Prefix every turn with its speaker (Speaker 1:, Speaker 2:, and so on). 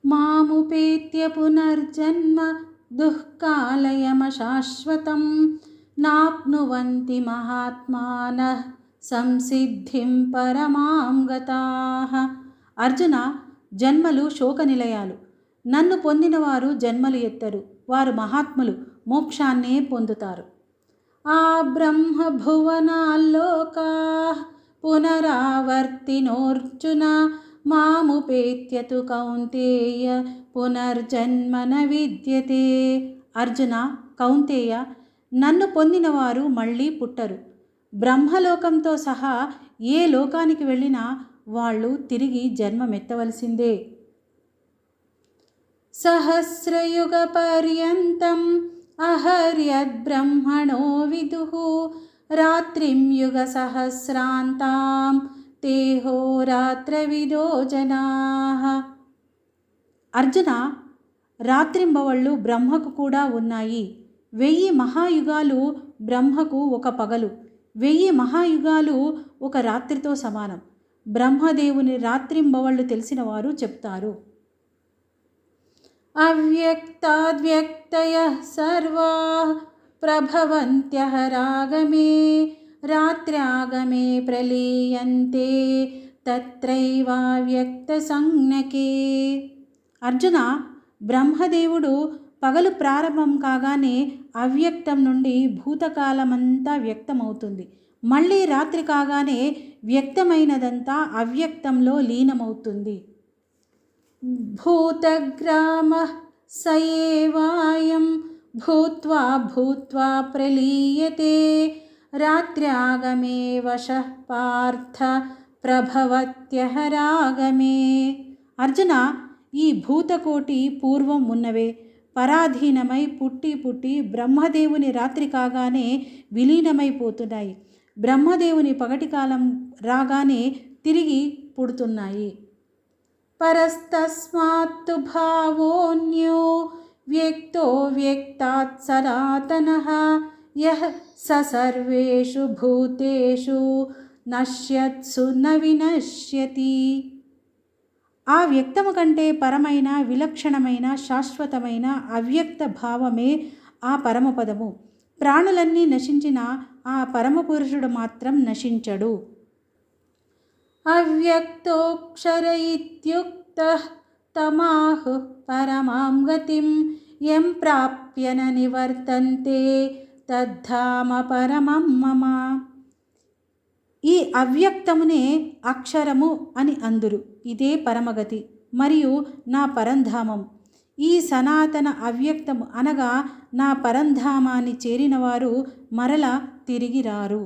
Speaker 1: మాముపేత్య పునర్జన్మ దుఃఖాలయమశాశ్వతం నాప్నువంతి మహాత్మానః సంసిద్ధిం పరమాం గతాః. అర్జున, జన్మలు శోకనిలయాలు. నన్ను పొందినవారు జన్మలు ఎత్తరు. వారు మహాత్ములు, మోక్షాన్నే పొందుతారు. ఆ బ్రహ్మభువనాల్లోకాః పునరావర్తినోర్జున మాముపేత్య తు కౌంతేయ పునర్జన్మ న విద్యతే. అర్జున, కౌంతేయ, నన్ను పొందినవారు మళ్ళీ పుట్టరు. బ్రహ్మలోకంతో సహా ఏ లోకానికి వెళ్ళినా వాళ్ళు తిరిగి జన్మమెత్తవలసిందే. సహస్రయుగ పర్యంతం అహర్యద్బ్రహ్మణో విదుః రాత్రిం యుగ సహస్రాంతాం తేహోరాత్రవిదో జనాః. అర్జున, రాత్రింబవళ్ళు బ్రహ్మకు కూడా ఉన్నాయి. 1000 మహాయుగాలు బ్రహ్మకు ఒక పగలు, 1000 మహాయుగాలు ఒక రాత్రితో సమానం. బ్రహ్మదేవుని రాత్రింబవళ్ళు తెలిసిన వారు చెప్తారు. అవ్యక్తాద్వ్యక్తయః సర్వాః ప్రభవంత్యహరాగమే రాత్ర్యాగమే ప్రలీయంతే తత్రైవావ్యక్త సంజ్ఞకే. అర్జున, బ్రహ్మదేవుడు పగలు ప్రారంభం కాగానే అవ్యక్తం నుండి భూతకాలమంతా వ్యక్తమవుతుంది. మళ్ళీ రాత్రి కాగానే వ్యక్తమైనదంతా అవ్యక్తంలో లీనమవుతుంది. భూతగ్రామః సయేవాయం భూత్వా భూత్వా ప్రలీయతే రాత్ర్యాగమే వశః పార్థ ప్రభవత్యహరాగమే. అర్జున, ఈ భూతకోటి పూర్వం ఉన్నవే, పరాధీనమై పుట్టి పుట్టి బ్రహ్మదేవుని రాత్రి కాగానే విలీనమైపోతున్నాయి. బ్రహ్మదేవుని పగటి కాలం రాగానే తిరిగి పుడుతున్నాయి. పరస్తస్మాత్తు భావోన్యో వ్యక్తో వ్యక్తాత్ సనాతనః యః స సర్వేషు భూతేషు నశ్యత్సు న వినశ్యతి. ఆ వ్యక్తము కంటే పరమైన, విలక్షణమైన, శాశ్వతమైన అవ్యక్త భావమే ఆ పరమపదము. ప్రాణులన్నీ నశించిన ఆ పరమపురుషుడు మాత్రం నశించడు. అవ్యక్తోక్షర ఇత్యుక్తః తమాహుః పరమాం గతిం యం ప్రాప్య న నివర్తంతే తద్ధామ పరమం మమ. ఈ అవ్యక్తమునే అక్షరము అని అందురు. ఇదే పరమగతి మరియు నా పరంధామం. ఈ సనాతన అవ్యక్తము అనగా నా పరంధామాన్ని చేరినవారు మరల తిరిగి రారు.